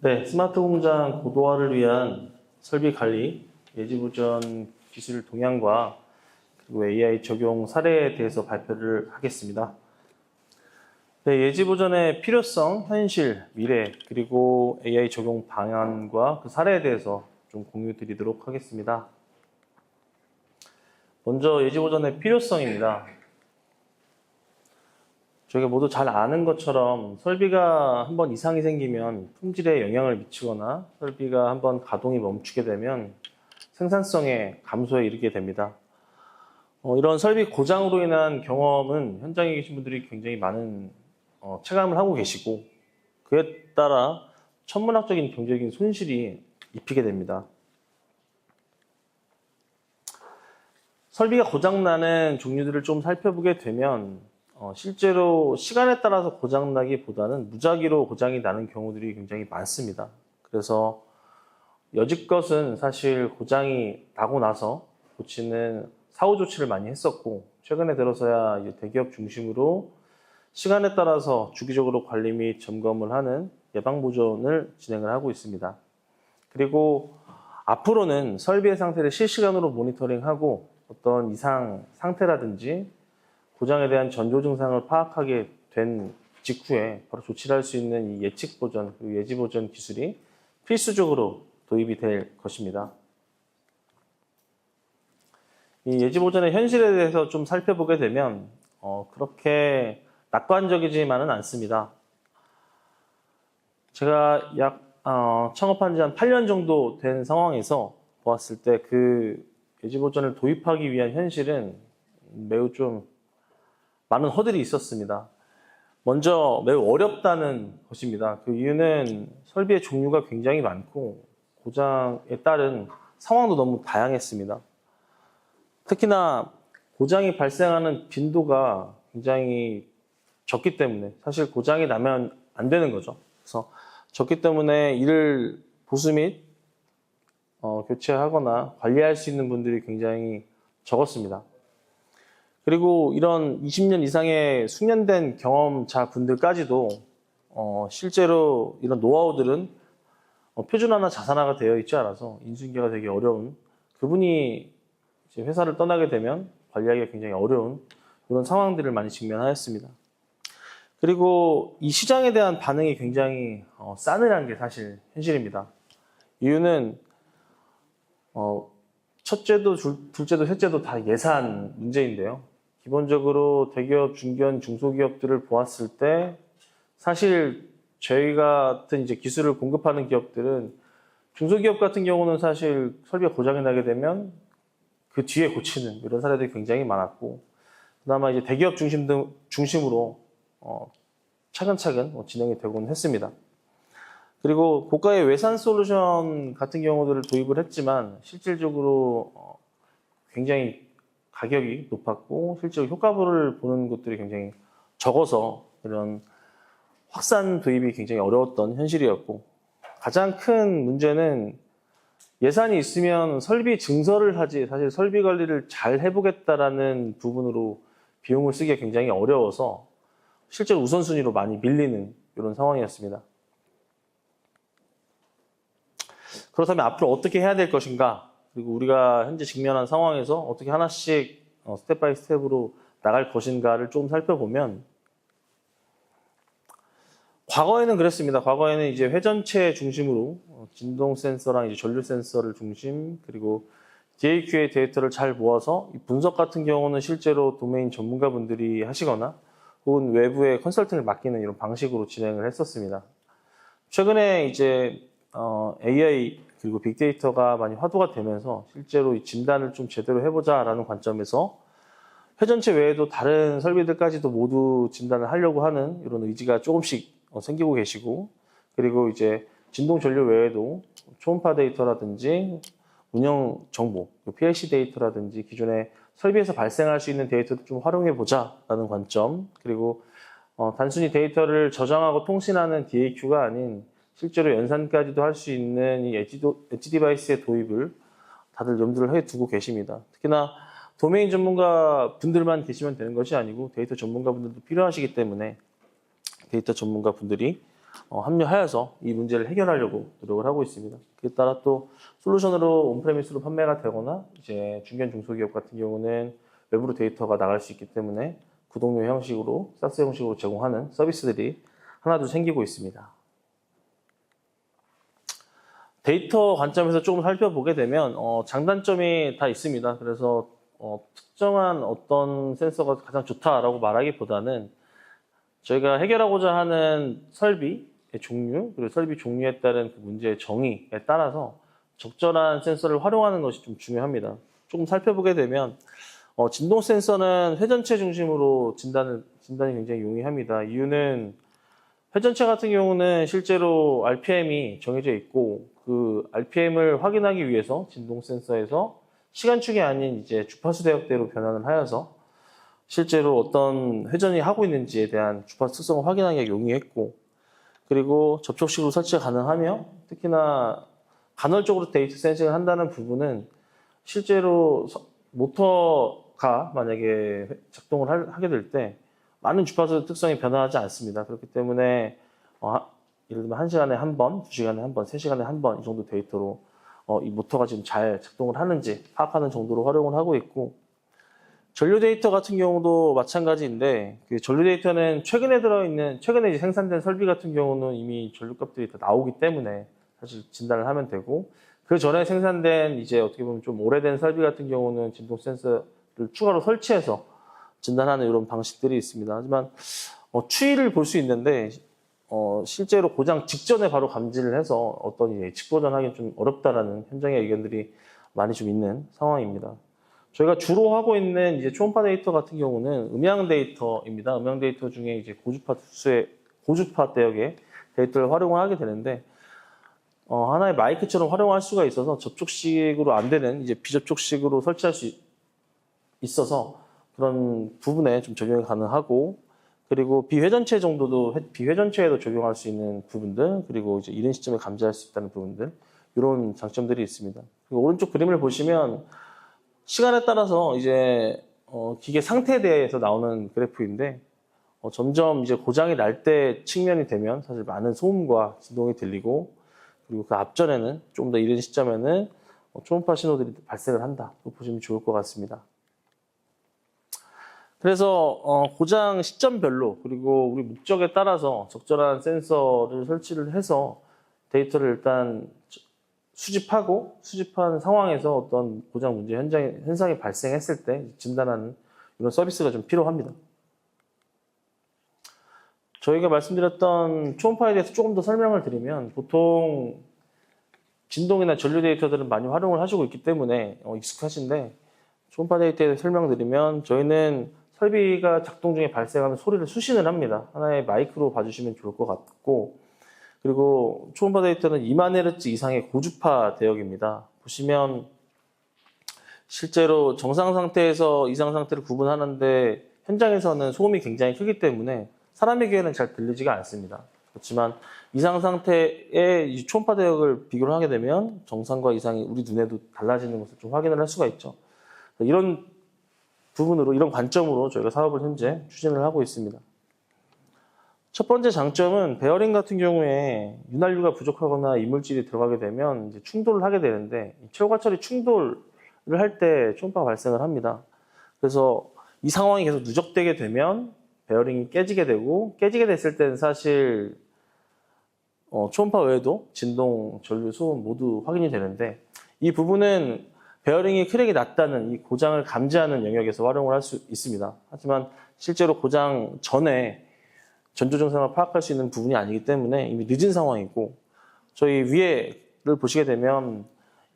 네, 스마트 공장 고도화를 위한 설비 관리, 예지보전 기술 동향과 그리고 AI 적용 사례에 대해서 발표를 하겠습니다. 네, 예지보전의 필요성, 현실, 미래, 그리고 AI 적용 방안과 그 사례에 대해서 좀 공유 드리도록 하겠습니다. 먼저 예지보전의 필요성입니다. 저희가 모두 잘 아는 것처럼 설비가 한번 이상이 생기면 품질에 영향을 미치거나 설비가 한번 가동이 멈추게 되면 생산성의 감소에 이르게 됩니다. 이런 설비 고장으로 인한 경험은 현장에 계신 분들이 굉장히 많은 체감을 하고 계시고 그에 따라 천문학적인 경제적인 손실이 입히게 됩니다. 설비가 고장나는 종류들을 좀 살펴보게 되면 실제로 시간에 따라서 고장나기보다는 무작위로 고장이 나는 경우들이 굉장히 많습니다. 그래서 여지껏은 사실 고장이 나고 나서 고치는 사후 조치를 많이 했었고 최근에 들어서야 이제 대기업 중심으로 시간에 따라서 주기적으로 관리 및 점검을 하는 예방보존을 진행을 하고 있습니다. 그리고 앞으로는 설비의 상태를 실시간으로 모니터링하고 어떤 이상 상태라든지 고장에 대한 전조 증상을 파악하게 된 직후에 바로 조치를 할 수 있는 이 예측 보전 그리고 예지 보전 기술이 필수적으로 도입이 될 것입니다. 이 예지 보전의 현실에 대해서 좀 살펴보게 되면 그렇게 낙관적이지만은 않습니다. 제가 창업한 지 한 8년 정도 된 상황에서 보았을 때 그 예지 보전을 도입하기 위한 현실은 매우 좀 많은 허들이 있었습니다. 먼저 매우 어렵다는 것입니다. 그 이유는 설비의 종류가 굉장히 많고 고장에 따른 상황도 너무 다양했습니다. 특히나 고장이 발생하는 빈도가 굉장히 적기 때문에 사실 고장이 나면 안 되는 거죠. 그래서 적기 때문에 이를 보수 및 교체하거나 관리할 수 있는 분들이 굉장히 적었습니다. 그리고 이런 20년 이상의 숙련된 경험자 분들까지도 실제로 이런 노하우들은 표준화나 자산화가 되어 있지 않아서 인수인계가 되게 어려운 그분이 이제 회사를 떠나게 되면 관리하기가 굉장히 어려운 그런 상황들을 많이 직면하였습니다. 그리고 이 시장에 대한 반응이 굉장히 싸늘한 게 사실 현실입니다. 이유는 첫째도 둘째도 셋째도 다 예산 문제인데요. 기본적으로 대기업, 중견, 중소기업들을 보았을 때 사실 저희 같은 이제 기술을 공급하는 기업들은 중소기업 같은 경우는 사실 설비가 고장이 나게 되면 그 뒤에 고치는 이런 사례들이 굉장히 많았고 그나마 이제 대기업 중심으로 차근차근 진행이 되곤 했습니다. 그리고 고가의 외산 솔루션 같은 경우들을 도입을 했지만 실질적으로 굉장히 가격이 높았고 실제로 효과를 보는 것들이 굉장히 적어서 이런 확산 도입이 굉장히 어려웠던 현실이었고 가장 큰 문제는 예산이 있으면 설비 증설을 하지 사실 설비 관리를 잘 해보겠다라는 부분으로 비용을 쓰기가 굉장히 어려워서 실제로 우선순위로 많이 밀리는 이런 상황이었습니다. 그렇다면 앞으로 어떻게 해야 될 것인가? 그리고 우리가 현재 직면한 상황에서 어떻게 하나씩 스텝 바이 스텝으로 나갈 것인가를 조금 살펴보면 과거에는 그랬습니다. 과거에는 이제 회전체 중심으로 진동 센서랑 이제 전류 센서를 중심 그리고 DAQ의 데이터를 잘 모아서 분석 같은 경우는 실제로 도메인 전문가분들이 하시거나 혹은 외부의 컨설팅을 맡기는 이런 방식으로 진행을 했었습니다. 최근에 이제 AI 그리고 빅데이터가 많이 화두가 되면서 실제로 이 진단을 좀 제대로 해보자라는 관점에서 회전체 외에도 다른 설비들까지도 모두 진단을 하려고 하는 이런 의지가 조금씩 생기고 계시고 그리고 이제 진동 전류 외에도 초음파 데이터라든지 운영 정보, PLC 데이터라든지 기존의 설비에서 발생할 수 있는 데이터도 좀 활용해 보자라는 관점 그리고 단순히 데이터를 저장하고 통신하는 DAQ가 아닌 실제로 연산까지도 할 수 있는 이 엣지 디바이스의 도입을 다들 염두를 해두고 계십니다. 특히나 도메인 전문가 분들만 계시면 되는 것이 아니고 데이터 전문가 분들도 필요하시기 때문에 데이터 전문가 분들이 합류하여서 이 문제를 해결하려고 노력을 하고 있습니다. 그에 따라 또 솔루션으로 온프레미스로 판매가 되거나 이제 중견 중소기업 같은 경우는 외부로 데이터가 나갈 수 있기 때문에 구독료 형식으로 사스 형식으로 제공하는 서비스들이 하나둘 생기고 있습니다. 데이터 관점에서 조금 살펴보게 되면 장단점이 다 있습니다. 그래서 특정한 어떤 센서가 가장 좋다라고 말하기보다는 저희가 해결하고자 하는 설비의 종류, 그리고 설비 종류에 따른 그 문제의 정의에 따라서 적절한 센서를 활용하는 것이 좀 중요합니다. 조금 살펴보게 되면 진동 센서는 회전체 중심으로 진단이 굉장히 용이합니다. 이유는 회전체 같은 경우는 실제로 RPM이 정해져 있고 그 RPM을 확인하기 위해서 진동 센서에서 시간축이 아닌 이제 주파수 대역대로 변환을 하여서 실제로 어떤 회전이 하고 있는지에 대한 주파수 특성을 확인하기가 용이했고, 그리고 접촉식으로 설치가 가능하며 특히나 간헐적으로 데이터 센싱을 한다는 부분은 실제로 모터가 만약에 작동을 하게 될 때 많은 주파수 특성이 변화하지 않습니다. 그렇기 때문에 예를 들면 1시간에 한 번, 2시간에 한 번, 3시간에 한 번 이 정도 데이터로 이 모터가 지금 잘 작동을 하는지 파악하는 정도로 활용을 하고 있고, 전류 데이터 같은 경우도 마찬가지인데 그 전류 데이터는 최근에 이제 생산된 설비 같은 경우는 이미 전류값들이 다 나오기 때문에 사실 진단을 하면 되고, 그 전에 생산된 이제 어떻게 보면 좀 오래된 설비 같은 경우는 진동 센서를 추가로 설치해서 진단하는 이런 방식들이 있습니다. 하지만 추이를 볼 수 있는데 실제로 고장 직전에 바로 감지를 해서 어떤 예측 보전하기 좀 어렵다라는 현장의 의견들이 많이 좀 있는 상황입니다. 저희가 주로 하고 있는 이제 초음파 데이터 같은 경우는 음향 데이터입니다. 음향 데이터 중에 이제 고주파 대역의 데이터를 활용을 하게 되는데 하나의 마이크처럼 활용할 수가 있어서 접촉식으로 안 되는 이제 비접촉식으로 설치할 수 있어서 그런 부분에 좀 적용이 가능하고, 그리고 비회전체에도 적용할 수 있는 부분들, 그리고 이제 이른 시점에 감지할 수 있다는 부분들, 이런 장점들이 있습니다. 그리고 오른쪽 그림을 보시면 시간에 따라서 이제 기계 상태에 대해서 나오는 그래프인데 점점 이제 고장이 날 때 측면이 되면 사실 많은 소음과 진동이 들리고, 그리고 그 앞전에는 좀 더 이른 시점에는 초음파 신호들이 발생을 한다 또 보시면 좋을 것 같습니다. 그래서 고장 시점별로 그리고 우리 목적에 따라서 적절한 센서를 설치를 해서 데이터를 일단 수집한 상황에서 어떤 고장 문제 현상이 발생했을 때 진단하는 이런 서비스가 좀 필요합니다. 저희가 말씀드렸던 초음파에 대해서 조금 더 설명을 드리면, 보통 진동이나 전류 데이터들은 많이 활용을 하시고 있기 때문에 익숙하신데, 초음파 데이터에 대해서 설명드리면 저희는 설비가 작동 중에 발생하는 소리를 수신을 합니다. 하나의 마이크로 봐주시면 좋을 것 같고, 그리고 초음파 데이터는 2만헤르츠 이상의 고주파 대역입니다. 보시면 실제로 정상 상태에서 이상 상태를 구분하는데 현장에서는 소음이 굉장히 크기 때문에 사람의 귀에는 잘 들리지가 않습니다. 그렇지만 이상 상태의 초음파 대역을 비교를 하게 되면 정상과 이상이 우리 눈에도 달라지는 것을 좀 확인을 할 수가 있죠. 이런 부분으로, 이런 관점으로 저희가 사업을 현재 추진을 하고 있습니다. 첫 번째 장점은 베어링 같은 경우에 윤활유가 부족하거나 이물질이 들어가게 되면 이제 충돌을 하게 되는데, 최후가 처리 충돌을 할 때 초음파가 발생을 합니다. 그래서 이 상황이 계속 누적되게 되면 베어링이 깨지게 되고, 깨지게 됐을 때는 사실 초음파 외에도 진동, 전류, 소음 모두 확인이 되는데, 이 부분은 베어링이 크랙이 났다는 이 고장을 감지하는 영역에서 활용을 할 수 있습니다. 하지만 실제로 고장 전에 전조 증상을 파악할 수 있는 부분이 아니기 때문에 이미 늦은 상황이고, 저희 위에를 보시게 되면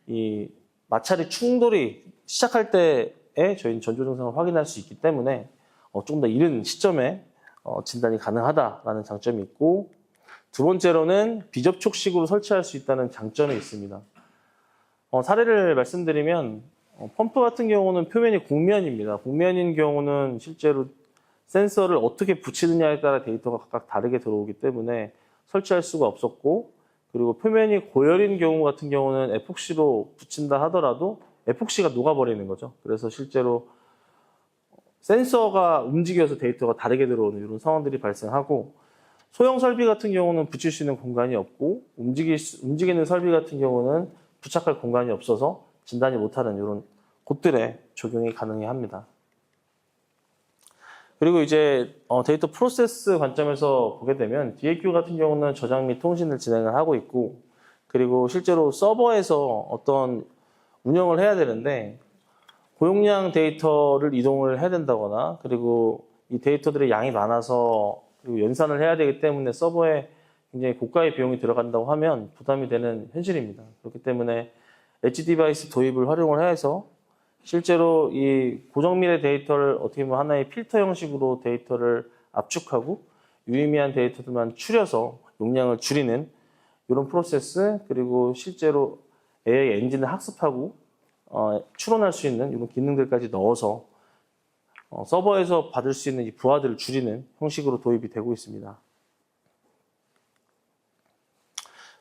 이 마찰이 충돌이 시작할 때에 저희는 전조 증상을 확인할 수 있기 때문에 조금 더 이른 시점에 진단이 가능하다라는 장점이 있고, 두 번째로는 비접촉식으로 설치할 수 있다는 장점이 있습니다. 사례를 말씀드리면 펌프 같은 경우는 표면이 곡면입니다. 곡면인 경우는 실제로 센서를 어떻게 붙이느냐에 따라 데이터가 각각 다르게 들어오기 때문에 설치할 수가 없었고, 그리고 표면이 고열인 경우 같은 경우는 에폭시로 붙인다 하더라도 에폭시가 녹아버리는 거죠. 그래서 실제로 센서가 움직여서 데이터가 다르게 들어오는 이런 상황들이 발생하고, 소형 설비 같은 경우는 붙일 수 있는 공간이 없고 움직이는 설비 같은 경우는 부착할 공간이 없어서 진단이 못하는 이런 곳들에 적용이 가능합니다. 그리고 이제 데이터 프로세스 관점에서 보게 되면 DAQ 같은 경우는 저장 및 통신을 진행을 하고 있고, 그리고 실제로 서버에서 어떤 운영을 해야 되는데 고용량 데이터를 이동을 해야 된다거나, 그리고 이 데이터들의 양이 많아서 그리고 연산을 해야 되기 때문에 서버에 굉장히 고가의 비용이 들어간다고 하면 부담이 되는 현실입니다. 그렇기 때문에 엣지 디바이스 도입을 활용을 해서 실제로 이 고정밀의 데이터를 어떻게 보면 하나의 필터 형식으로 데이터를 압축하고 유의미한 데이터들만 추려서 용량을 줄이는 이런 프로세스, 그리고 실제로 AI 엔진을 학습하고 추론할 수 있는 이런 기능들까지 넣어서 서버에서 받을 수 있는 이 부하들을 줄이는 형식으로 도입이 되고 있습니다.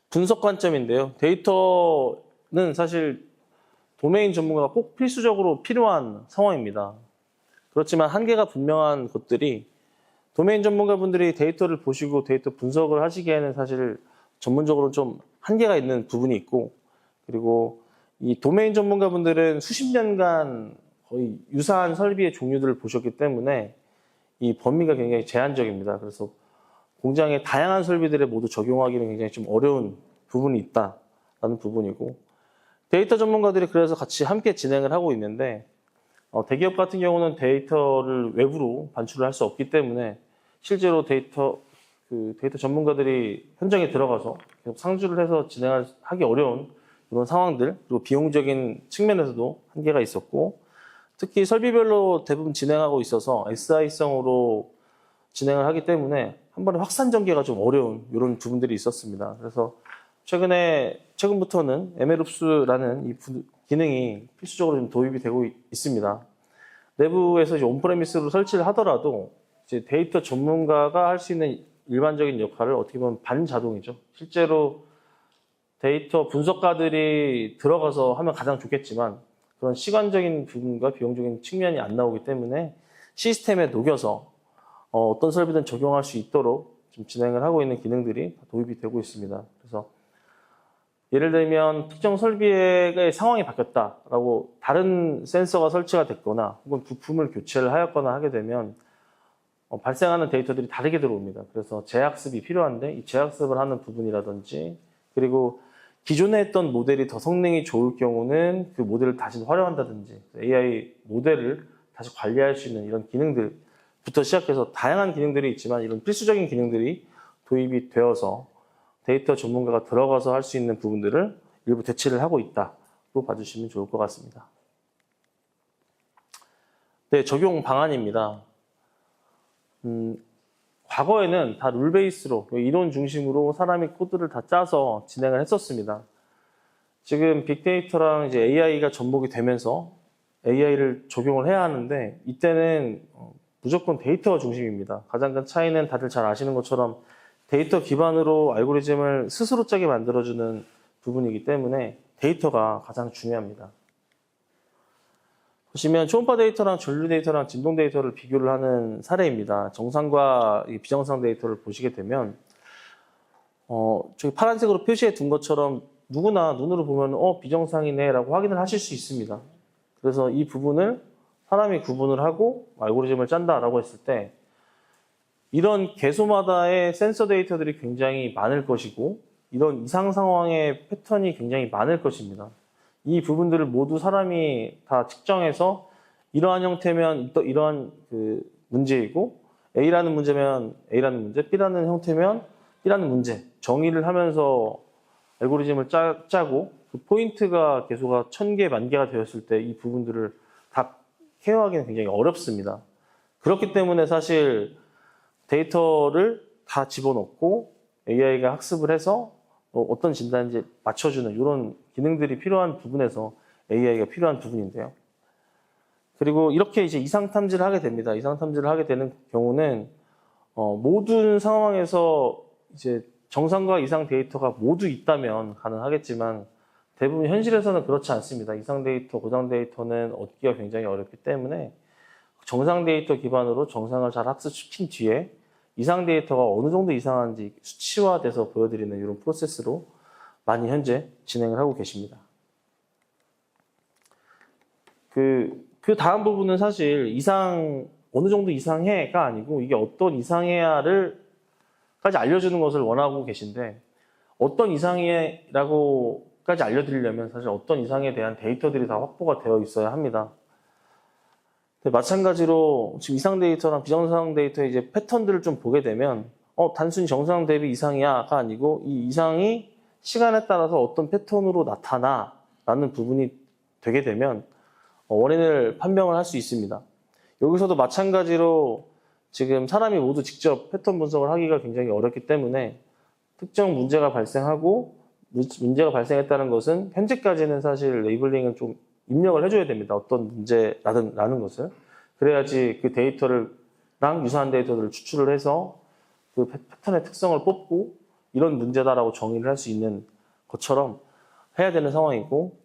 분석 관점인데요. 데이터는 사실 도메인 전문가가 꼭 필수적으로 필요한 상황입니다. 그렇지만 한계가 분명한 것들이, 도메인 전문가분들이 데이터를 보시고 데이터 분석을 하시기에는 사실 전문적으로 좀 한계가 있는 부분이 있고, 그리고 이 도메인 전문가분들은 수십 년간 거의 유사한 설비의 종류들을 보셨기 때문에 이 범위가 굉장히 제한적입니다. 그래서 공장의 다양한 설비들에 모두 적용하기는 굉장히 좀 어려운 부분이 있다라는 부분이고, 데이터 전문가들이 그래서 같이 함께 진행을 하고 있는데, 대기업 같은 경우는 데이터를 외부로 반출을 할 수 없기 때문에 실제로 데이터 전문가들이 현장에 들어가서 계속 상주를 해서 진행하기 어려운 이런 상황들, 그리고 비용적인 측면에서도 한계가 있었고, 특히 설비별로 대부분 진행하고 있어서 SI성으로 진행을 하기 때문에 한 번에 확산 전개가 좀 어려운 이런 부분들이 있었습니다. 그래서 최근부터는 MLOps라는 이 기능이 필수적으로 좀 도입이 되고 있습니다. 내부에서 이제 온프레미스로 설치를 하더라도 이제 데이터 전문가가 할 수 있는 일반적인 역할을 어떻게 보면 반자동이죠. 실제로 데이터 분석가들이 들어가서 하면 가장 좋겠지만 그런 시간적인 부분과 비용적인 측면이 안 나오기 때문에 시스템에 녹여서 어떤 설비든 적용할 수 있도록 좀 진행을 하고 있는 기능들이 도입이 되고 있습니다. 그래서 예를 들면 특정 설비의 상황이 바뀌었다라고 다른 센서가 설치가 됐거나 혹은 부품을 교체를 하였거나 하게 되면 발생하는 데이터들이 다르게 들어옵니다. 그래서 재학습이 필요한데 이 재학습을 하는 부분이라든지, 그리고 기존에 했던 모델이 더 성능이 좋을 경우는 그 모델을 다시 활용한다든지, AI 모델을 다시 관리할 수 있는 이런 기능들부터 시작해서 다양한 기능들이 있지만 이런 필수적인 기능들이 도입이 되어서 데이터 전문가가 들어가서 할 수 있는 부분들을 일부 대체를 하고 있다고 봐주시면 좋을 것 같습니다. 네, 적용 방안입니다. 과거에는 다 룰 베이스로, 이론 중심으로 사람이 코드를 다 짜서 진행을 했었습니다. 지금 빅데이터랑 이제 AI가 접목이 되면서 AI를 적용을 해야 하는데, 이때는 무조건 데이터가 중심입니다. 가장 큰 차이는 다들 잘 아시는 것처럼 데이터 기반으로 알고리즘을 스스로 짜게 만들어주는 부분이기 때문에 데이터가 가장 중요합니다. 보시면 초음파 데이터랑 전류 데이터랑 진동 데이터를 비교를 하는 사례입니다. 정상과 비정상 데이터를 보시게 되면 저기 파란색으로 표시해 둔 것처럼 누구나 눈으로 보면 비정상이네 라고 확인을 하실 수 있습니다. 그래서 이 부분을 사람이 구분을 하고 알고리즘을 짠다라고 했을 때 이런 개소마다의 센서 데이터들이 굉장히 많을 것이고 이런 이상 상황의 패턴이 굉장히 많을 것입니다. 이 부분들을 모두 사람이 다 측정해서 이러한 형태면 이러한 그 문제이고 A라는 문제면 A라는 문제, B라는 형태면 B라는 문제 정의를 하면서 알고리즘을 짜고 그 포인트가 개수가 1000개, 10,000개가 되었을 때 이 부분들을 다 케어하기는 굉장히 어렵습니다. 그렇기 때문에 사실 데이터를 다 집어넣고 AI가 학습을 해서 어떤 진단인지 맞춰주는 이런 기능들이 필요한 부분에서 AI가 필요한 부분인데요. 그리고 이렇게 이제 이상 탐지를 하게 됩니다. 이상 탐지를 하게 되는 경우는 모든 상황에서 이제 정상과 이상 데이터가 모두 있다면 가능하겠지만 대부분 현실에서는 그렇지 않습니다. 이상 데이터, 고장 데이터는 얻기가 굉장히 어렵기 때문에 정상 데이터 기반으로 정상을 잘 학습시킨 뒤에 이상 데이터가 어느 정도 이상한지 수치화돼서 보여드리는 이런 프로세스로 많이 현재 진행을 하고 계십니다. 그 다음 부분은 사실 어느 정도 이상해가 아니고 이게 어떤 이상해야를 까지 알려주는 것을 원하고 계신데 어떤 이상해라고까지 알려드리려면 사실 어떤 이상에 대한 데이터들이 다 확보가 되어 있어야 합니다. 마찬가지로 지금 이상 데이터랑 비정상 데이터의 이제 패턴들을 좀 보게 되면 단순히 정상 대비 이상이야가 아니고 이 이상이 시간에 따라서 어떤 패턴으로 나타나라는 부분이 되게 되면 원인을 판명을 할 수 있습니다. 여기서도 마찬가지로 지금 사람이 모두 직접 패턴 분석을 하기가 굉장히 어렵기 때문에 특정 문제가 발생하고 문제가 발생했다는 것은 현재까지는 사실 레이블링은 좀 입력을 해줘야 됩니다. 어떤 문제라는 것을. 그래야지 그 데이터랑 유사한 데이터들을 추출을 해서 그 패턴의 특성을 뽑고 이런 문제다라고 정의를 할 수 있는 것처럼 해야 되는 상황이고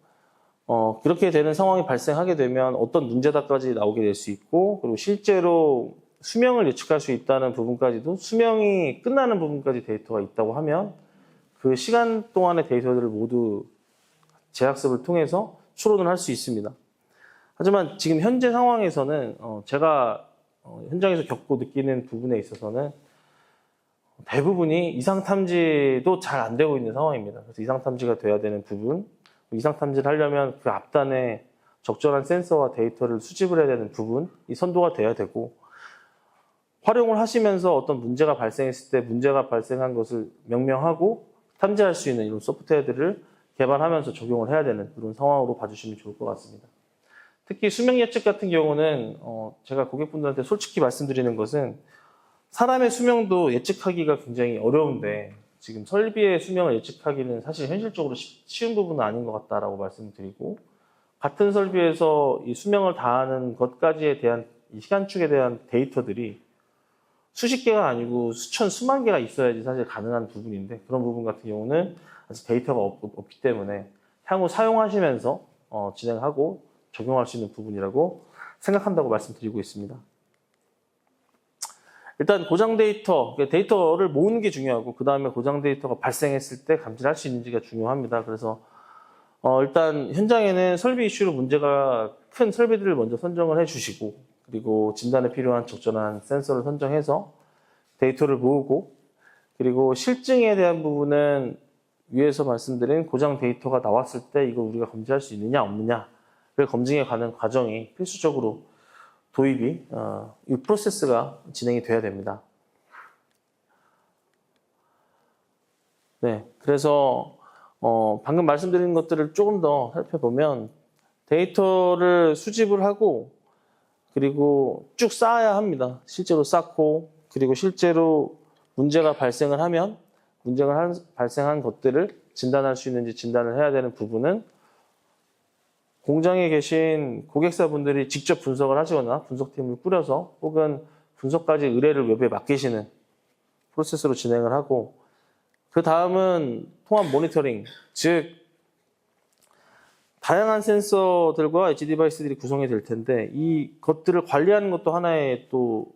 그렇게 되는 상황이 발생하게 되면 어떤 문제다까지 나오게 될 수 있고 그리고 실제로 수명을 예측할 수 있다는 부분까지도 수명이 끝나는 부분까지 데이터가 있다고 하면 그 시간 동안의 데이터들을 모두 재학습을 통해서 추론을 할 수 있습니다. 하지만 지금 현재 상황에서는 제가 현장에서 겪고 느끼는 부분에 있어서는 대부분이 이상 탐지도 잘 안 되고 있는 상황입니다. 그래서 이상 탐지가 돼야 되는 부분, 이상 탐지를 하려면 그 앞단에 적절한 센서와 데이터를 수집을 해야 되는 부분이 선도가 돼야 되고 활용을 하시면서 어떤 문제가 발생했을 때 문제가 발생한 것을 명명하고 탐지할 수 있는 이런 소프트웨어들을 개발하면서 적용을 해야 되는 그런 상황으로 봐주시면 좋을 것 같습니다. 특히 수명 예측 같은 경우는 제가 고객분들한테 솔직히 말씀드리는 것은 사람의 수명도 예측하기가 굉장히 어려운데 지금 설비의 수명을 예측하기는 사실 현실적으로 쉬운 부분은 아닌 것 같다라고 말씀드리고 같은 설비에서 이 수명을 다하는 것까지에 대한 이 시간축에 대한 데이터들이 수십 개가 아니고 수천, 수만 개가 있어야지 사실 가능한 부분인데 그런 부분 같은 경우는 아직 데이터가 없기 때문에 향후 사용하시면서 진행하고 적용할 수 있는 부분이라고 생각한다고 말씀드리고 있습니다. 일단 고장 데이터를 모으는 게 중요하고 그 다음에 고장 데이터가 발생했을 때 감지할 수 있는지가 중요합니다. 그래서 일단 현장에는 설비 이슈로 문제가 큰 설비들을 먼저 선정을 해주시고 그리고 진단에 필요한 적절한 센서를 선정해서 데이터를 모으고 그리고 실증에 대한 부분은 위에서 말씀드린 고장 데이터가 나왔을 때 이걸 우리가 검증할 수 있느냐 없느냐를 검증해 가는 과정이 필수적으로 도입이 이 프로세스가 진행이 돼야 됩니다. 네, 그래서 방금 말씀드린 것들을 조금 더 살펴보면 데이터를 수집을 하고 그리고 쭉 쌓아야 합니다. 실제로 쌓고 그리고 실제로 문제가 발생을 하면 발생한 것들을 진단할 수 있는지 진단을 해야 되는 부분은 공장에 계신 고객사분들이 직접 분석을 하시거나 분석팀을 꾸려서 혹은 분석까지 의뢰를 외부에 맡기시는 프로세스로 진행을 하고 그 다음은 통합 모니터링, 즉 다양한 센서들과 엣지 디바이스들이 구성이 될 텐데 이 것들을 관리하는 것도 하나의 또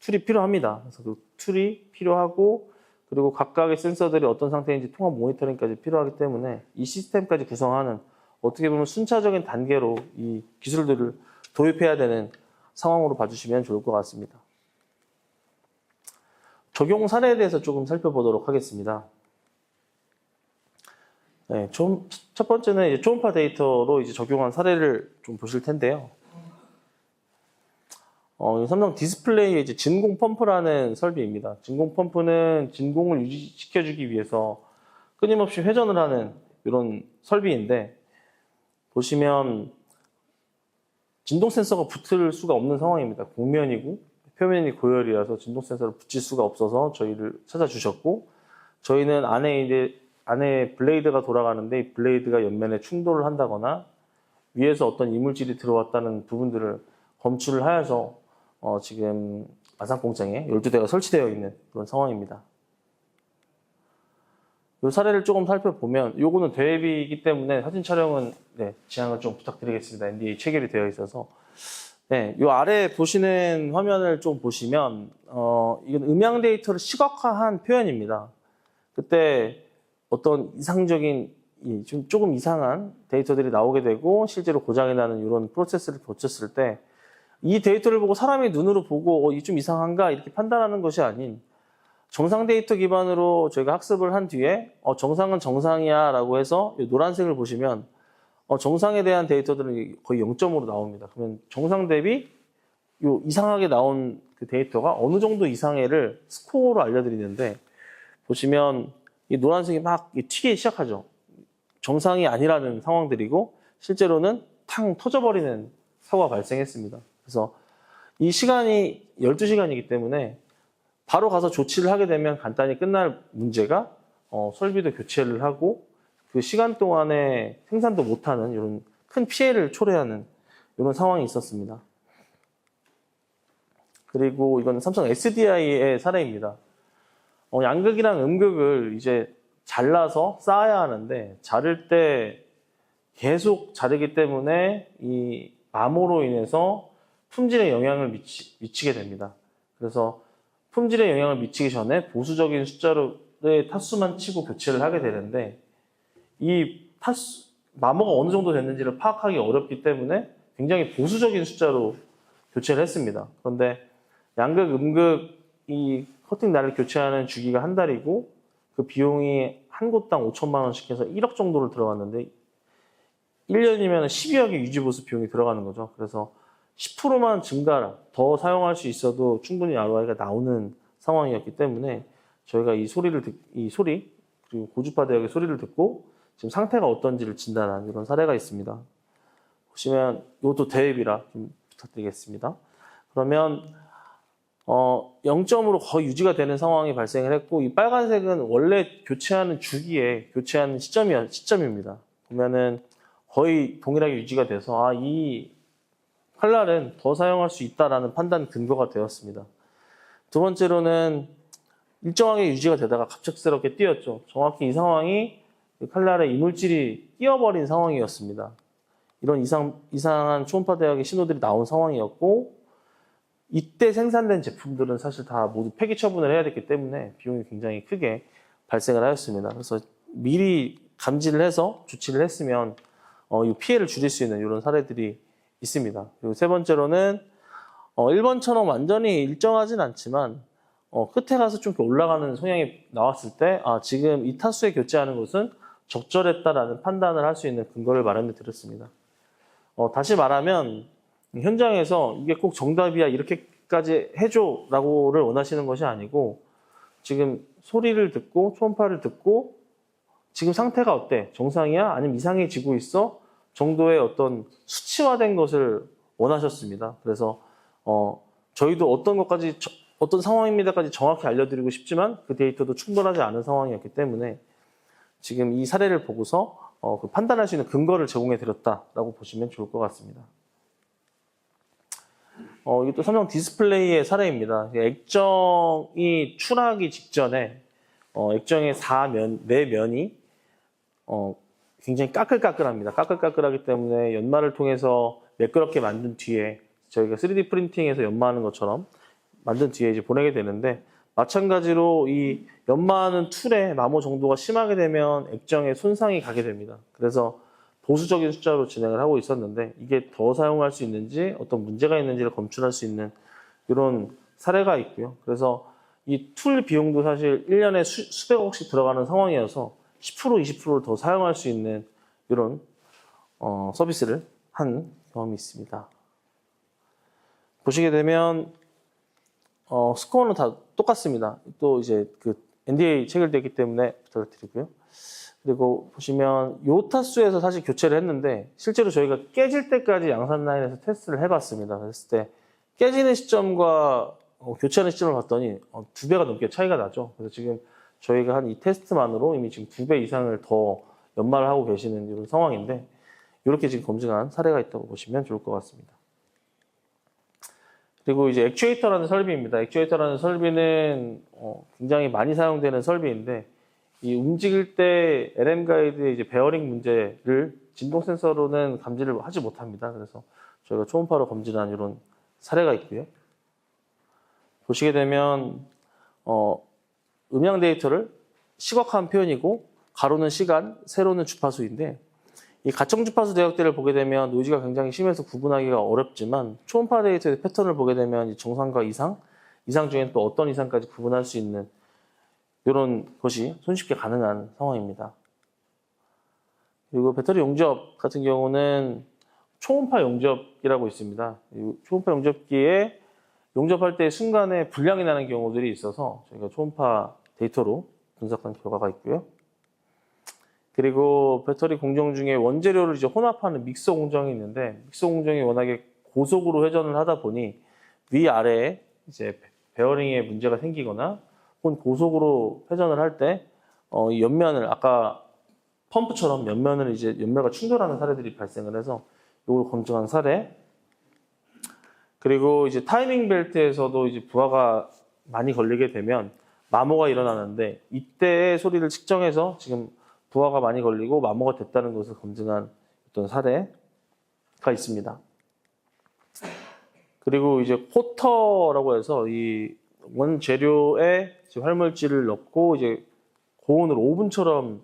툴이 필요합니다. 그래서 그 툴이 필요하고 그리고 각각의 센서들이 어떤 상태인지 통합 모니터링까지 필요하기 때문에 이 시스템까지 구성하는 어떻게 보면 순차적인 단계로 이 기술들을 도입해야 되는 상황으로 봐주시면 좋을 것 같습니다. 적용 사례에 대해서 조금 살펴보도록 하겠습니다. 네, 첫 번째는 이제 초음파 데이터로 이제 적용한 사례를 좀 보실 텐데요. 삼성 디스플레이의 이제 진공 펌프라는 설비입니다. 진공 펌프는 진공을 유지시켜주기 위해서 끊임없이 회전을 하는 이런 설비인데 보시면 진동 센서가 붙을 수가 없는 상황입니다. 곡면이고 표면이 고열이라서 진동 센서를 붙일 수가 없어서 저희를 찾아주셨고 저희는 안에 블레이드가 돌아가는데 이 블레이드가 옆면에 충돌을 한다거나 위에서 어떤 이물질이 들어왔다는 부분들을 검출을 하여서 지금 아산 공장에 12대가 설치되어 있는 그런 상황입니다. 이 사례를 조금 살펴보면 요거는 대회비이기 때문에 사진 촬영은 지양을 좀 부탁드리겠습니다. NDA 체결이 되어 있어서 네, 요 아래 보시는 화면을 좀 보시면 이건 음향 데이터를 시각화한 표현입니다. 그때 어떤 이상적인 조금 이상한 데이터들이 나오게 되고 실제로 고장이 나는 이런 프로세스를 거쳤을 때 이 데이터를 보고 사람이 눈으로 보고 이 좀 이상한가 이렇게 판단하는 것이 아닌 정상 데이터 기반으로 저희가 학습을 한 뒤에 정상은 정상이야 라고 해서 이 노란색을 보시면 정상에 대한 데이터들은 거의 0점으로 나옵니다. 그러면 정상 대비 요 이상하게 나온 그 데이터가 어느 정도 이상해를 스코어로 알려드리는데 보시면 이 노란색이 막 튀기 시작하죠. 정상이 아니라는 상황들이고 실제로는 탕 터져버리는 사고가 발생했습니다. 그래서 이 시간이 12시간이기 때문에 바로 가서 조치를 하게 되면 간단히 끝날 문제가 설비도 교체를 하고 그 시간 동안에 생산도 못하는 이런 큰 피해를 초래하는 이런 상황이 있었습니다. 그리고 이건 삼성 SDI의 사례입니다. 양극이랑 음극을 이제 잘라서 쌓아야 하는데 자를 때 계속 자르기 때문에 이 마모로 인해서 품질에 영향을 미치게 됩니다. 그래서 품질에 영향을 미치기 전에 보수적인 숫자로의 타수만 치고 교체를 하게 되는데 이 마모가 어느 정도 됐는지를 파악하기 어렵기 때문에 굉장히 보수적인 숫자로 교체를 했습니다. 그런데 양극, 음극 이 커팅 날을 교체하는 주기가 한 달이고 그 비용이 한 곳당 5천만 원씩 해서 1억 정도를 들어갔는데 1년이면 12억의 유지보수 비용이 들어가는 거죠. 그래서 10%만 증가, 더 사용할 수 있어도 충분히 ROI가 나오는 상황이었기 때문에 저희가 이 소리, 그리고 고주파 대역의 소리를 듣고 지금 상태가 어떤지를 진단한 이런 사례가 있습니다. 보시면 이것도 대입이라 좀 부탁드리겠습니다. 그러면 0점으로 거의 유지가 되는 상황이 발생을 했고 이 빨간색은 원래 교체하는 주기에 교체하는 시점입니다. 보면은 거의 동일하게 유지가 돼서 이 칼날은 더 사용할 수 있다라는 판단 근거가 되었습니다. 두 번째로는 일정하게 유지가 되다가 갑작스럽게 뛰었죠. 정확히 이 상황이 칼날에 이물질이 뛰어버린 상황이었습니다. 이런 이상한 초음파 대역의 신호들이 나온 상황이었고 이때 생산된 제품들은 사실 다 모두 폐기 처분을 해야 됐기 때문에 비용이 굉장히 크게 발생을 하였습니다. 그래서 미리 감지를 해서 조치를 했으면 이 피해를 줄일 수 있는 이런 사례들이 있습니다. 그리고 세 번째로는 1번처럼 완전히 일정하진 않지만 끝에 가서 좀 올라가는 성향이 나왔을 때 지금 이 타수에 교체하는 것은 적절했다라는 판단을 할 수 있는 근거를 마련해 드렸습니다. 다시 말하면 현장에서 이게 꼭 정답이야 이렇게까지 해줘 라고를 원하시는 것이 아니고 지금 소리를 듣고 초음파를 듣고 지금 상태가 어때? 정상이야? 아니면 이상해지고 있어? 정도의 어떤 수치화된 것을 원하셨습니다. 그래서 저희도 어떤 상황입니다까지 정확히 알려드리고 싶지만 그 데이터도 충분하지 않은 상황이었기 때문에 지금 이 사례를 보고서 그 판단할 수 있는 근거를 제공해 드렸다라고 보시면 좋을 것 같습니다. 이게 또 삼성 디스플레이의 사례입니다. 액정이 출하기 직전에 액정의 네 면이 굉장히 까끌까끌합니다. 까끌까끌하기 때문에 연마를 통해서 매끄럽게 만든 뒤에 저희가 3D 프린팅에서 연마하는 것처럼 만든 뒤에 이제 보내게 되는데 마찬가지로 이 연마하는 툴의 마모 정도가 심하게 되면 액정에 손상이 가게 됩니다. 그래서 보수적인 숫자로 진행을 하고 있었는데 이게 더 사용할 수 있는지 어떤 문제가 있는지를 검출할 수 있는 이런 사례가 있고요. 그래서 이 툴 비용도 사실 1년에 수백억씩 들어가는 상황이어서 10%, 20%를 더 사용할 수 있는 이런 서비스를 한 경험이 있습니다. 보시게 되면 스코어는 다 똑같습니다. 또 이제 그 NDA 체결되기 때문에 부탁드리고요. 그리고 보시면 요 타수에서 사실 교체를 했는데 실제로 저희가 깨질 때까지 양산 라인에서 테스트를 해봤습니다. 그랬을 때 깨지는 시점과 교체하는 시점을 봤더니 2배가 넘게 차이가 나죠. 그래서 지금 저희가 한 이 테스트만으로 이미 지금 2배 이상을 더 연마를 하고 계시는 이런 상황인데 이렇게 지금 검증한 사례가 있다고 보시면 좋을 것 같습니다. 그리고 이제 액추에이터라는 설비입니다. 액추에이터라는 설비는 굉장히 많이 사용되는 설비인데 이 움직일 때 LM 가이드의 이제 베어링 문제를 진동 센서로는 감지를 하지 못합니다. 그래서 저희가 초음파로 검진한 이런 사례가 있고요. 보시게 되면 음향 데이터를 시각화한 표현이고 가로는 시간, 세로는 주파수인데 이 가청 주파수 대역대를 보게 되면 노이즈가 굉장히 심해서 구분하기가 어렵지만 초음파 데이터의 패턴을 보게 되면 이 정상과 이상 중에는 또 어떤 이상까지 구분할 수 있는 이런 것이 손쉽게 가능한 상황입니다. 그리고 배터리 용접 같은 경우는 초음파 용접기라고 있습니다. 이 초음파 용접기에 용접할 때 순간에 불량이 나는 경우들이 있어서 저희가 초음파 데이터로 분석한 결과가 있고요. 그리고 배터리 공정 중에 원재료를 이제 혼합하는 믹서 공정이 있는데 믹서 공정이 워낙에 고속으로 회전을 하다 보니 위아래에 이제 베어링에 문제가 생기거나 혹은 고속으로 회전을 할 때 이 옆면을 아까 펌프처럼 옆면을 이제 옆면과 충돌하는 사례들이 발생을 해서 이걸 검증한 사례. 그리고 이제 타이밍 벨트에서도 이제 부하가 많이 걸리게 되면 마모가 일어나는데 이때의 소리를 측정해서 지금 부하가 많이 걸리고 마모가 됐다는 것을 검증한 어떤 사례가 있습니다. 그리고 이제 코터라고 해서 이 원재료에 활물질을 넣고 이제 고온으로 오븐처럼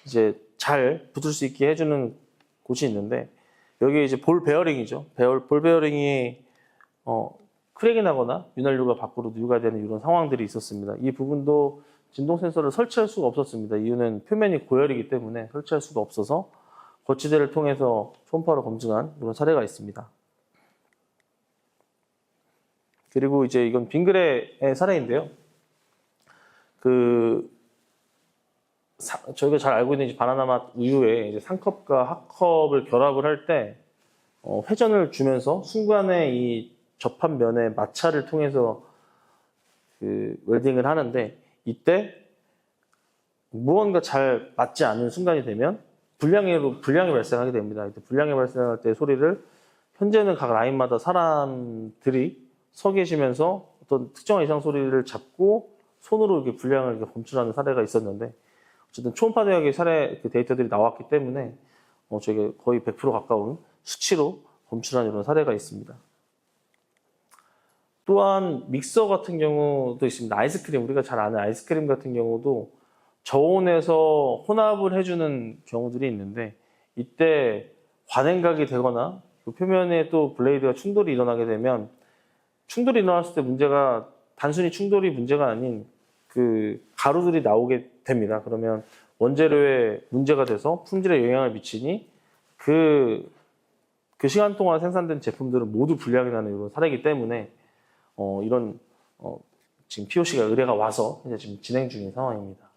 이제 잘 붙을 수 있게 해주는 곳이 있는데 여기 이제 볼 베어링이죠. 볼 베어링이 크랙이 나거나 윤활유가 밖으로 누유가 되는 이런 상황들이 있었습니다. 이 부분도 진동 센서를 설치할 수가 없었습니다. 이유는 표면이 고열이기 때문에 설치할 수가 없어서 거치대를 통해서 초음파로 검증한 이런 사례가 있습니다. 그리고 이제 이건 빙그레의 사례인데요. 저희가 잘 알고 있는 바나나 맛 우유에 이제 상컵과 하컵을 결합을 할 때 회전을 주면서 순간에 이 접한 면의 마찰을 통해서 웰딩을 하는데 이때 무언가 잘 맞지 않는 순간이 되면 불량이 발생하게 됩니다. 이때 불량이 발생할 때 소리를 현재는 각 라인마다 사람들이 서 계시면서 어떤 특정한 이상 소리를 잡고 손으로 이렇게 불량을 이렇게 검출하는 사례가 있었는데 어쨌든 초음파 대역의 사례 데이터들이 나왔기 때문에 저희가 거의 100% 가까운 수치로 검출한 이런 사례가 있습니다. 또한 믹서 같은 경우도 있습니다. 아이스크림, 우리가 잘 아는 아이스크림 같은 경우도 저온에서 혼합을 해주는 경우들이 있는데 이때 관행각이 되거나 그 표면에 또 블레이드가 충돌이 일어나게 되면 충돌이 일어났을 때 문제가 단순히 충돌이 문제가 아닌 가루들이 나오게 됩니다. 그러면 원재료에 문제가 돼서 품질에 영향을 미치니 그 시간 동안 생산된 제품들은 모두 불량이 나는 이런 사례이기 때문에 지금 POC가 의뢰가 와서 이제 지금 진행 중인 상황입니다.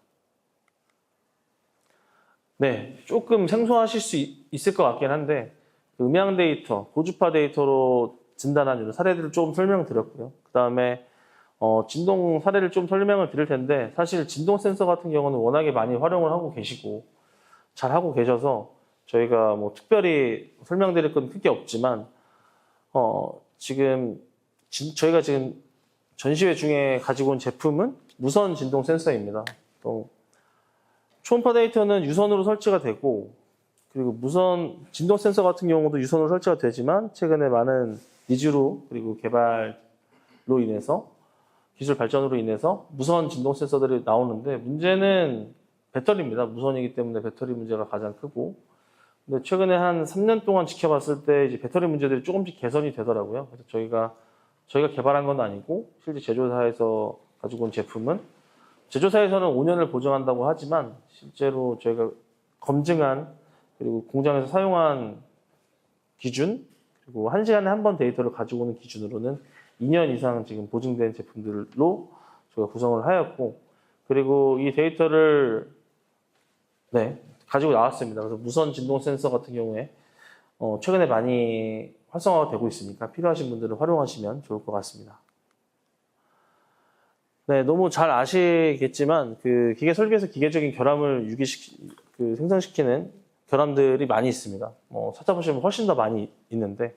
네, 조금 생소하실 수 있을 것 같긴 한데 음향 데이터, 고주파 데이터로 진단한 이런 사례들을 조금 설명드렸고요. 그 다음에 진동 사례를 좀 설명을 드릴 텐데 사실 진동 센서 같은 경우는 워낙에 많이 활용을 하고 계시고 잘 하고 계셔서 저희가 뭐 특별히 설명드릴 건 크게 없지만 저희가 지금 전시회 중에 가지고 온 제품은 무선 진동 센서입니다. 초음파 데이터는 유선으로 설치가 되고 그리고 무선 진동 센서 같은 경우도 유선으로 설치가 되지만 최근에 많은 니즈로 그리고 개발로 인해서 기술 발전으로 인해서 무선 진동 센서들이 나오는데 문제는 배터리입니다. 무선이기 때문에 배터리 문제가 가장 크고 근데 최근에 한 3년 동안 지켜봤을 때 이제 배터리 문제들이 조금씩 개선이 되더라고요. 그래서 저희가 개발한 건 아니고 실제 제조사에서 가지고 온 제품은 제조사에서는 5년을 보증한다고 하지만 실제로 저희가 검증한 그리고 공장에서 사용한 기준 그리고 1시간에 한 번 데이터를 가지고 오는 기준으로는 2년 이상 지금 보증된 제품들로 저희가 구성을 하였고 그리고 이 데이터를 가지고 나왔습니다. 그래서 무선 진동 센서 같은 경우에 최근에 많이 활성화가 되고 있으니까 필요하신 분들은 활용하시면 좋을 것 같습니다. 네, 너무 잘 아시겠지만 기계 설계에서 기계적인 결함을 생성시키는 결함들이 많이 있습니다. 찾아보시면 훨씬 더 많이 있는데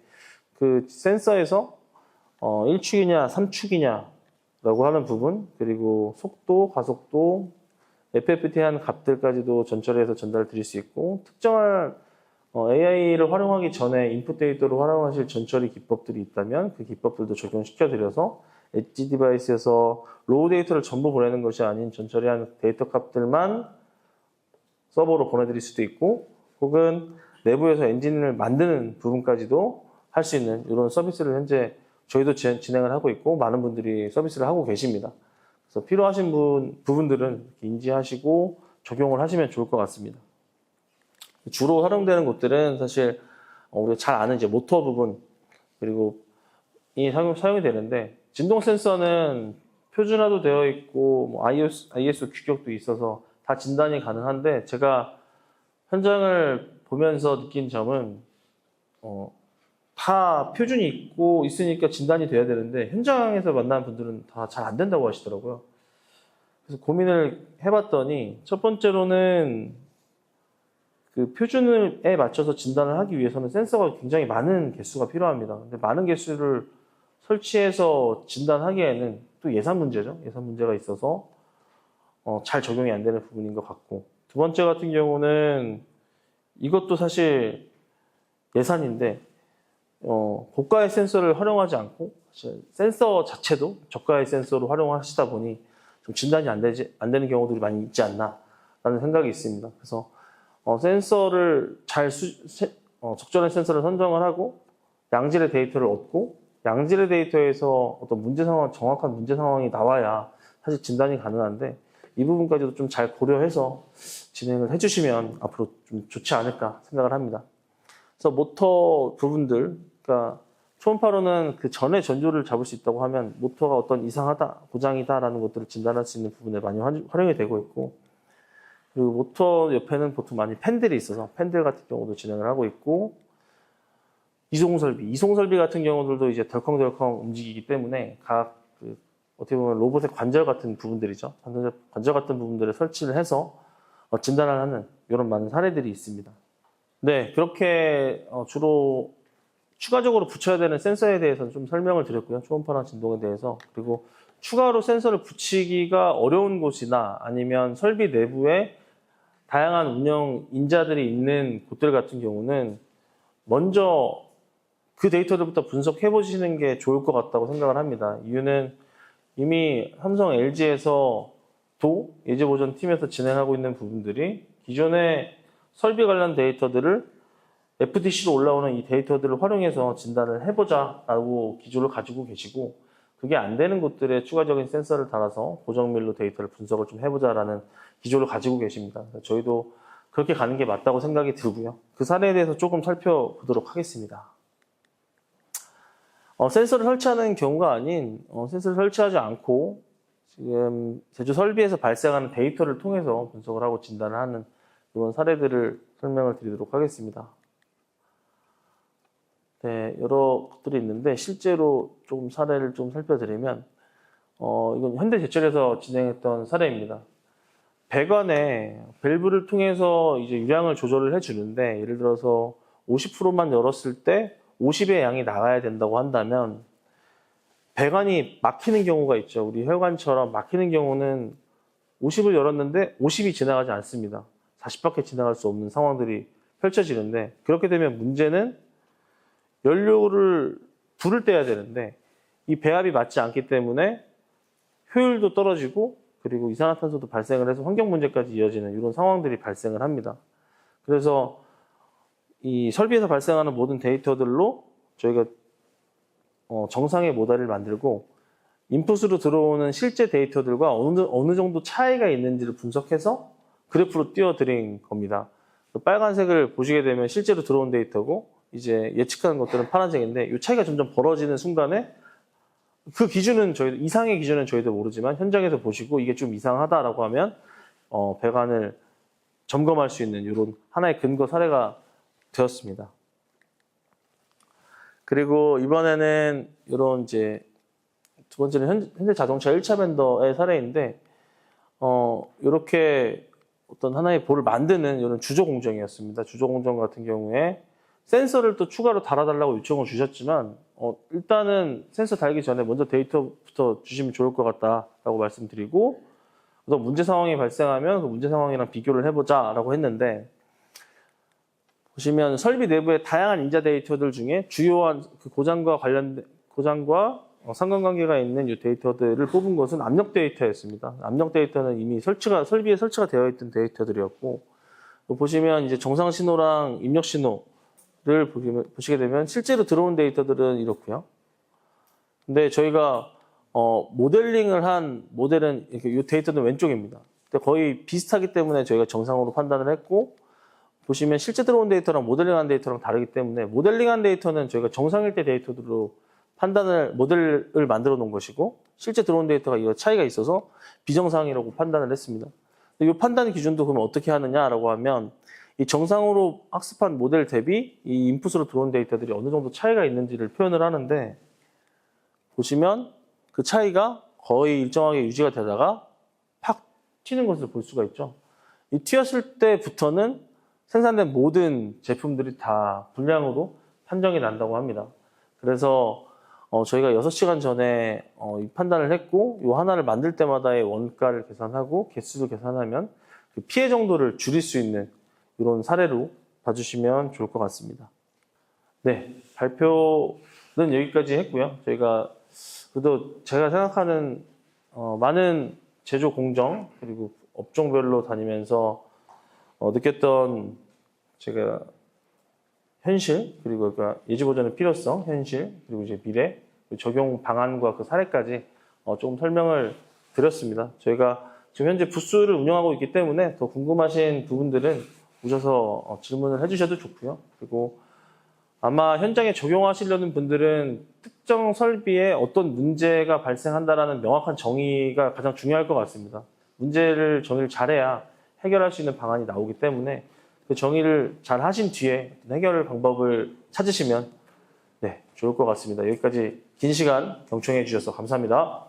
그 센서에서 1축이냐 3축이냐라고 하는 부분 그리고 속도, 가속도, FFT한 값들까지도 전처리해서 전달을 드릴 수 있고 특정한 AI를 활용하기 전에 인풋 데이터로 활용하실 전처리 기법들이 있다면 그 기법들도 적용시켜드려서 엣지 디바이스에서 로우 데이터를 전부 보내는 것이 아닌 전처리한 데이터 값들만 서버로 보내드릴 수도 있고 혹은 내부에서 엔진을 만드는 부분까지도 할 수 있는 이런 서비스를 현재 저희도 진행을 하고 있고 많은 분들이 서비스를 하고 계십니다. 그래서 필요하신 부분들은 인지하시고 적용을 하시면 좋을 것 같습니다. 주로 활용되는 곳들은 사실 우리가 잘 아는 이제 모터 부분 그리고 이 사용이 되는데 진동 센서는 표준화도 되어 있고 뭐 ISO 규격도 있어서 다 진단이 가능한데 제가 현장을 보면서 느낀 점은 다 표준이 있으니까 진단이 돼야 되는데 현장에서 만난 분들은 다 잘 안 된다고 하시더라고요. 그래서 고민을 해봤더니 첫 번째로는 그 표준에 맞춰서 진단을 하기 위해서는 센서가 굉장히 많은 개수가 필요합니다. 근데 많은 개수를 설치해서 진단하기에는 또 예산 문제죠. 예산 문제가 있어서 잘 적용이 안 되는 부분인 것 같고 두 번째 같은 경우는 이것도 사실 예산인데 고가의 센서를 활용하지 않고 센서 자체도 저가의 센서로 활용하시다 보니 좀 진단이 안 되는 경우들이 많이 있지 않나라는 생각이 있습니다. 그래서 센서를 적절한 센서를 선정을 하고 양질의 데이터를 얻고 양질의 데이터에서 어떤 정확한 문제 상황이 나와야 사실 진단이 가능한데 이 부분까지도 좀 잘 고려해서 진행을 해주시면 앞으로 좀 좋지 않을까 생각을 합니다. 그래서 모터 부분들, 그러니까 초음파로는 그 전에 전조를 잡을 수 있다고 하면 모터가 어떤 이상하다, 고장이다라는 것들을 진단할 수 있는 부분에 많이 활용이 되고 있고 그리고 모터 옆에는 보통 많이 팬들이 있어서 팬들 같은 경우도 진행을 하고 있고 이송 설비 같은 경우들도 이제 덜컹덜컹 움직이기 때문에 어떻게 보면 로봇의 관절 같은 부분들이죠. 관절 같은 부분들을 설치를 해서 진단을 하는 이런 많은 사례들이 있습니다. 네, 그렇게 주로 추가적으로 붙여야 되는 센서에 대해서 좀 설명을 드렸고요. 초음파랑 진동에 대해서. 그리고 추가로 센서를 붙이기가 어려운 곳이나 아니면 설비 내부에 다양한 운영 인자들이 있는 곳들 같은 경우는 먼저 그 데이터들부터 분석해 보시는 게 좋을 것 같다고 생각을 합니다. 이유는 이미 삼성, LG에서도 예제 보전 팀에서 진행하고 있는 부분들이 기존의 설비 관련 데이터들을 FDC로 올라오는 이 데이터들을 활용해서 진단을 해보자라고 기조를 가지고 계시고 그게 안 되는 곳들에 추가적인 센서를 달아서 고정밀로 데이터를 분석을 좀 해보자라는 기조를 가지고 계십니다. 저희도 그렇게 가는 게 맞다고 생각이 들고요. 그 사례에 대해서 조금 살펴보도록 하겠습니다. 센서를 설치하는 경우가 아닌 센서를 설치하지 않고 지금 제조 설비에서 발생하는 데이터를 통해서 분석을 하고 진단을 하는 이런 사례들을 설명을 드리도록 하겠습니다. 네, 여러 것들이 있는데 실제로 좀 사례를 좀 살펴드리면 이건 현대제철에서 진행했던 사례입니다. 배관에 밸브를 통해서 이제 유량을 조절을 해주는데 예를 들어서 50%만 열었을 때 50의 양이 나가야 된다고 한다면 배관이 막히는 경우가 있죠. 우리 혈관처럼 막히는 경우는 50을 열었는데 50이 지나가지 않습니다. 40밖에 지나갈 수 없는 상황들이 펼쳐지는데 그렇게 되면 문제는 연료를 불을 떼야 되는데 이 배합이 맞지 않기 때문에 효율도 떨어지고 그리고 이산화탄소도 발생을 해서 환경 문제까지 이어지는 이런 상황들이 발생을 합니다. 그래서 이 설비에서 발생하는 모든 데이터들로 저희가 정상의 모델을 만들고 인풋으로 들어오는 실제 데이터들과 어느 정도 차이가 있는지를 분석해서 그래프로 띄워드린 겁니다. 빨간색을 보시게 되면 실제로 들어온 데이터고 이제 예측하는 것들은 파란색인데 이 차이가 점점 벌어지는 순간에 그 기준은 이상의 기준은 저희도 모르지만 현장에서 보시고 이게 좀 이상하다라고 하면 배관을 점검할 수 있는 이런 하나의 근거 사례가 되었습니다. 그리고 이번에는 이런 이제 두 번째는 현대자동차 1차 벤더의 사례인데 이렇게 어떤 하나의 볼을 만드는 이런 주조 공정이었습니다. 주조 공정 같은 경우에 센서를 또 추가로 달아달라고 요청을 주셨지만 일단은 센서 달기 전에 먼저 데이터부터 주시면 좋을 것 같다라고 말씀드리고 그래서 문제 상황이 발생하면 그 문제 상황이랑 비교를 해보자라고 했는데 보시면 설비 내부의 다양한 인자 데이터들 중에 주요한 그 고장과 상관관계가 있는 이 데이터들을 뽑은 것은 압력 데이터였습니다. 압력 데이터는 이미 설비에 설치가 되어 있던 데이터들이었고, 또 보시면 이제 정상 신호랑 입력 신호를 보시게 되면 실제로 들어온 데이터들은 이렇고요. 근데 저희가 모델링을 한 모델은 이렇게 이 데이터는 왼쪽입니다. 거의 비슷하기 때문에 저희가 정상으로 판단을 했고, 보시면 실제 들어온 데이터랑 모델링한 데이터랑 다르기 때문에 모델링한 데이터는 저희가 정상일 때 데이터들로 모델을 만들어 놓은 것이고, 실제 들어온 데이터가 이 차이가 있어서 비정상이라고 판단을 했습니다. 이 판단 기준도 그러면 어떻게 하느냐라고 하면, 이 정상으로 학습한 모델 대비 이 인풋으로 들어온 데이터들이 어느 정도 차이가 있는지를 표현을 하는데, 보시면 그 차이가 거의 일정하게 유지가 되다가 팍 튀는 것을 볼 수가 있죠. 이 튀었을 때부터는 생산된 모든 제품들이 다 불량으로 판정이 난다고 합니다. 그래서 저희가 6시간 전에 이 판단을 했고, 이 하나를 만들 때마다의 원가를 계산하고 개수를 계산하면 그 피해 정도를 줄일 수 있는 이런 사례로 봐주시면 좋을 것 같습니다. 네, 발표는 여기까지 했고요. 저희가 그래도 제가 생각하는 많은 제조 공정 그리고 업종별로 다니면서 느꼈던 제가 현실, 그리고 예지 보전의 필요성, 현실, 그리고 이제 미래, 적용 방안과 그 사례까지 조금 설명을 드렸습니다. 저희가 지금 현재 부스를 운영하고 있기 때문에 더 궁금하신 부분들은 오셔서 질문을 해주셔도 좋고요. 그리고 아마 현장에 적용하시려는 분들은 특정 설비에 어떤 문제가 발생한다라는 명확한 정의가 가장 중요할 것 같습니다. 정의를 잘해야 해결할 수 있는 방안이 나오기 때문에 그 정의를 잘 하신 뒤에 해결 방법을 찾으시면 좋을 것 같습니다. 여기까지 긴 시간 경청해 주셔서 감사합니다.